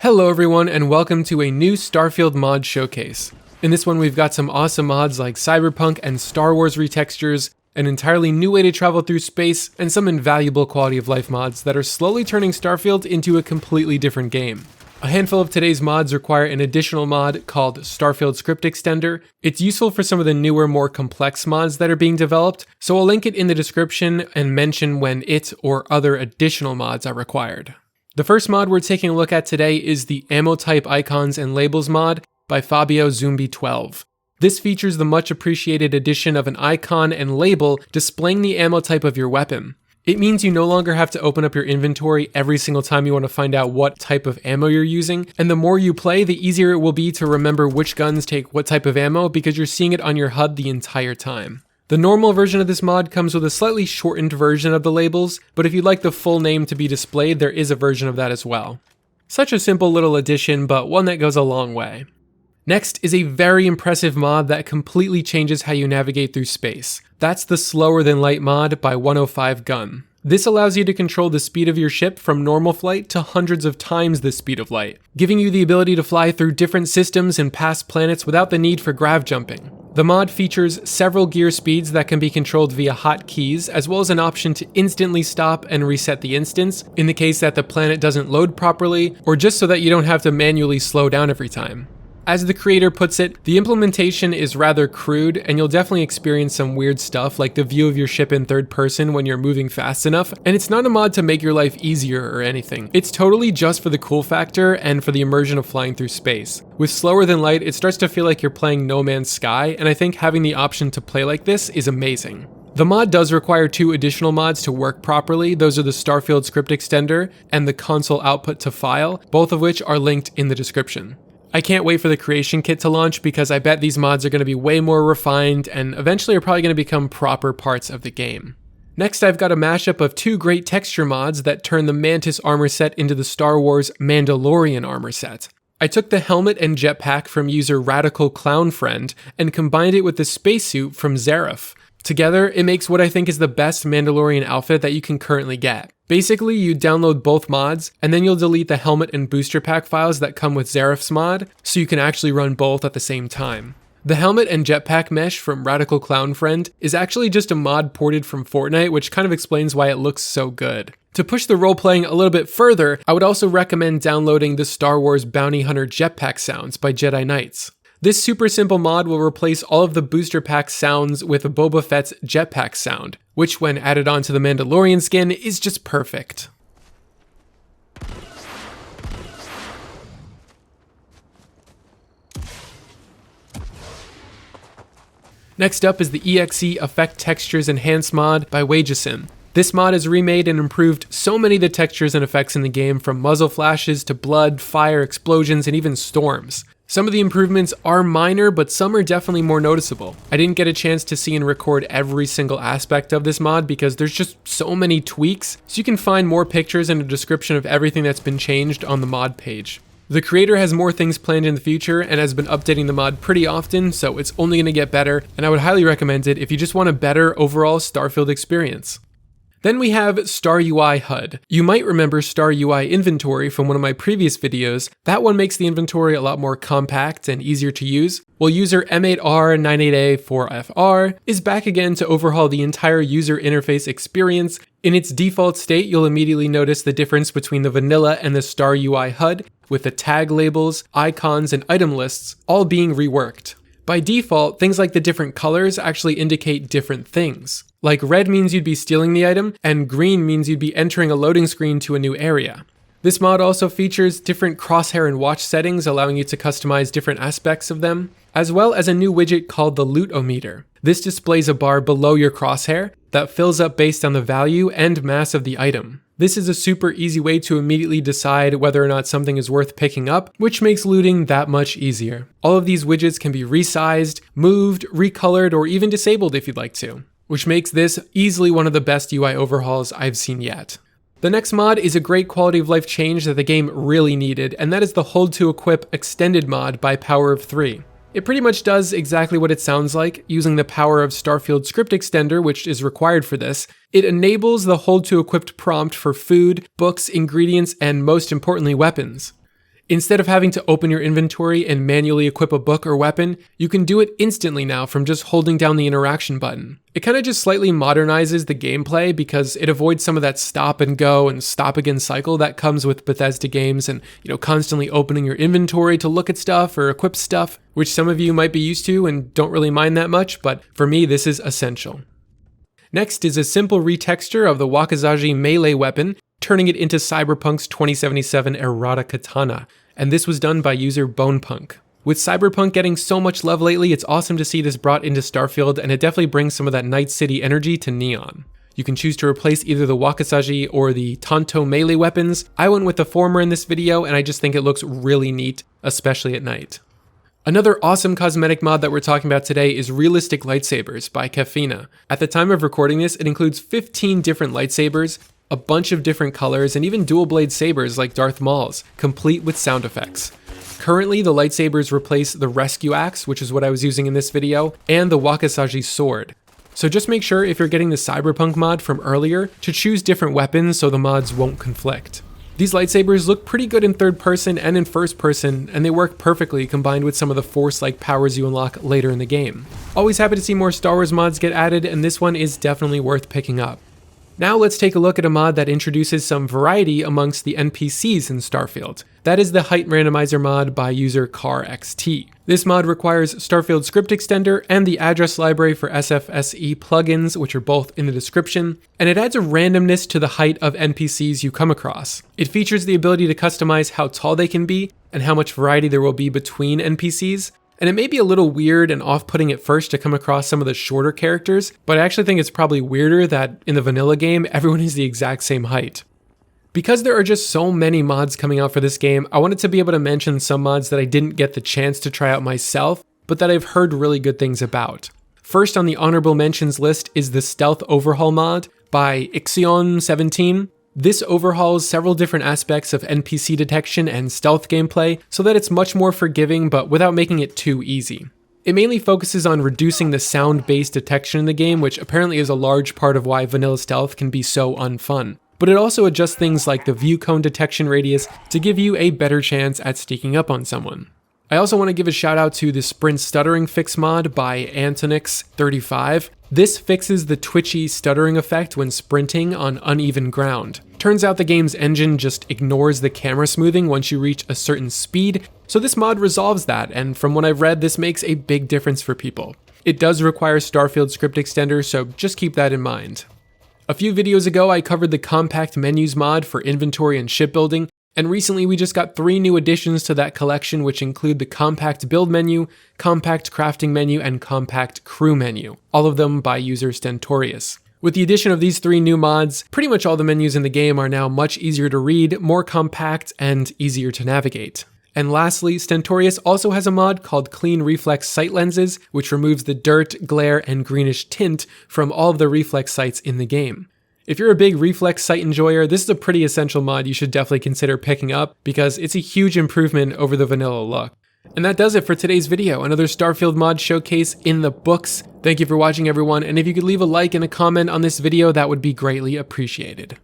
Hello everyone and welcome to a new Starfield mod showcase. In this one we've got some awesome mods like Cyberpunk and Star Wars retextures, an entirely new way to travel through space, and some invaluable quality of life mods that are slowly turning Starfield into a completely different game. A handful of today's mods require an additional mod called Starfield Script Extender. It's useful for some of the newer, more complex mods that are being developed, so I'll link it in the description and mention when it or other additional mods are required. The first mod we're taking a look at today is the Ammo Type Icons and Labels mod by Fabio Zumbi12. This features the much appreciated addition of an icon and label displaying the ammo type of your weapon. It means you no longer have to open up your inventory every single time you want to find out what type of ammo you're using, and the more you play, the easier it will be to remember which guns take what type of ammo because you're seeing it on your HUD the entire time. The normal version of this mod comes with a slightly shortened version of the labels, but if you'd like the full name to be displayed, there is a version of that as well. Such a simple little addition, but one that goes a long way. Next is a very impressive mod that completely changes how you navigate through space. That's the Slower Than Light mod by 105 Gun. This allows you to control the speed of your ship from normal flight to hundreds of times the speed of light, giving you the ability to fly through different systems and past planets without the need for grav jumping. The mod features several gear speeds that can be controlled via hotkeys, as well as an option to instantly stop and reset the instance in the case that the planet doesn't load properly, or just so that you don't have to manually slow down every time. As the creator puts it, the implementation is rather crude, and you'll definitely experience some weird stuff like the view of your ship in third person when you're moving fast enough, and it's not a mod to make your life easier or anything. It's totally just for the cool factor and for the immersion of flying through space. With Slower Than Light, it starts to feel like you're playing No Man's Sky, and I think having the option to play like this is amazing. The mod does require two additional mods to work properly. Those are the Starfield Script Extender and the Console Output to File, both of which are linked in the description. I can't wait for the creation kit to launch because I bet these mods are going to be way more refined and eventually are probably going to become proper parts of the game. Next, I've got a mashup of two great texture mods that turn the Mantis armor set into the Star Wars Mandalorian Armor Set. I took the helmet and jetpack from user Radical Clown Friend and combined it with the spacesuit from Xerath. Together, it makes what I think is the best Mandalorian outfit that you can currently get. Basically, you download both mods, and then you'll delete the helmet and booster pack files that come with Xerath's mod, so you can actually run both at the same time. The helmet and jetpack mesh from Radical Clown Friend is actually just a mod ported from Fortnite, which kind of explains why it looks so good. To push the role-playing a little bit further, I would also recommend downloading the Star Wars Bounty Hunter Jetpack Sounds by Jedi Knights. This super simple mod will replace all of the booster pack sounds with Boba Fett's jetpack sound, which when added onto the Mandalorian skin is just perfect. Next up is the EXE Effect Textures Enhance mod by Wageson. This mod has remade and improved so many of the textures and effects in the game, from muzzle flashes to blood, fire, explosions, and even storms. Some of the improvements are minor, but some are definitely more noticeable. I didn't get a chance to see and record every single aspect of this mod because there's just so many tweaks, so you can find more pictures and a description of everything that's been changed on the mod page. The creator has more things planned in the future and has been updating the mod pretty often, so it's only going to get better, and I would highly recommend it if you just want a better overall Starfield experience. Then we have StarUI HUD. You might remember StarUI Inventory from one of my previous videos. That one makes the inventory a lot more compact and easier to use. Well, user M8R98A4FR is back again to overhaul the entire user interface experience. In its default state, you'll immediately notice the difference between the vanilla and the StarUI HUD, with the tag labels, icons, and item lists all being reworked. By default, things like the different colors actually indicate different things. Like red means you'd be stealing the item, and green means you'd be entering a loading screen to a new area. This mod also features different crosshair and watch settings, allowing you to customize different aspects of them, as well as a new widget called the Loot-O-Meter. This displays a bar below your crosshair that fills up based on the value and mass of the item. This is a super easy way to immediately decide whether or not something is worth picking up, which makes looting that much easier. All of these widgets can be resized, moved, recolored, or even disabled if you'd like to, which makes this easily one of the best UI overhauls I've seen yet. The next mod is a great quality of life change that the game really needed, and that is the Hold to Equip Extended mod by Power of 3. It pretty much does exactly what it sounds like, using the power of Starfield Script Extender, which is required for this. It enables the Hold to Equipped prompt for food, books, ingredients, and most importantly, weapons. Instead of having to open your inventory and manually equip a book or weapon, you can do it instantly now from just holding down the interaction button. It kind of just slightly modernizes the gameplay because it avoids some of that stop and go and stop again cycle that comes with Bethesda games and, constantly opening your inventory to look at stuff or equip stuff, which some of you might be used to and don't really mind that much, but for me, this is essential. Next is a simple retexture of the Wakizashi melee weapon, turning it into Cyberpunk's 2077 errata katana, and this was done by user Bonepunk. With Cyberpunk getting so much love lately, it's awesome to see this brought into Starfield, and it definitely brings some of that Night City energy to Neon. You can choose to replace either the Wakizashi or the Tanto melee weapons. I went with the former in this video, and I just think it looks really neat, especially at night. Another awesome cosmetic mod that we're talking about today is Realistic Lightsabers by Katana. At the time of recording this, it includes 15 different lightsabers, a bunch of different colors, and even dual blade sabers like Darth Maul's, complete with sound effects. Currently, the lightsabers replace the Rescue Axe, which is what I was using in this video, and the Wakizashi sword. So just make sure if you're getting the Cyberpunk mod from earlier to choose different weapons so the mods won't conflict. These lightsabers look pretty good in third person and in first person, and they work perfectly combined with some of the Force-like powers you unlock later in the game. Always happy to see more Star Wars mods get added, and this one is definitely worth picking up. Now let's take a look at a mod that introduces some variety amongst the NPCs in Starfield. That is the Height Randomizer mod by user CarXT. This mod requires Starfield Script Extender and the address library for SFSE plugins, which are both in the description, and it adds a randomness to the height of NPCs you come across. It features the ability to customize how tall they can be and how much variety there will be between NPCs. And it may be a little weird and off-putting at first to come across some of the shorter characters, but I actually think it's probably weirder that in the vanilla game, everyone is the exact same height. Because there are just so many mods coming out for this game, I wanted to be able to mention some mods that I didn't get the chance to try out myself, but that I've heard really good things about. First on the honorable mentions list is the Stealth Overhaul mod by Ixion17. This overhauls several different aspects of NPC detection and stealth gameplay so that it's much more forgiving but without making it too easy. It mainly focuses on reducing the sound-based detection in the game, which apparently is a large part of why vanilla stealth can be so unfun. But it also adjusts things like the view cone detection radius to give you a better chance at sneaking up on someone. I also want to give a shout out to the Sprint Stuttering Fix mod by Antonix35. This fixes the twitchy stuttering effect when sprinting on uneven ground. Turns out the game's engine just ignores the camera smoothing once you reach a certain speed, so this mod resolves that, and from what I've read, this makes a big difference for people. It does require Starfield Script Extender, so just keep that in mind. A few videos ago, I covered the Compact Menus mod for inventory and shipbuilding, and recently we just got 3 new additions to that collection, which include the Compact Build menu, Compact Crafting menu, and Compact Crew menu, all of them by user Stentorius. With the addition of these 3 new mods, pretty much all the menus in the game are now much easier to read, more compact, and easier to navigate. And lastly, Stentorius also has a mod called Clean Reflex Sight Lenses, which removes the dirt, glare, and greenish tint from all of the reflex sights in the game. If you're a big reflex sight enjoyer, this is a pretty essential mod you should definitely consider picking up because it's a huge improvement over the vanilla look. And that does it for today's video, another Starfield mod showcase in the books. Thank you for watching, everyone, and if you could leave a like and a comment on this video, that would be greatly appreciated.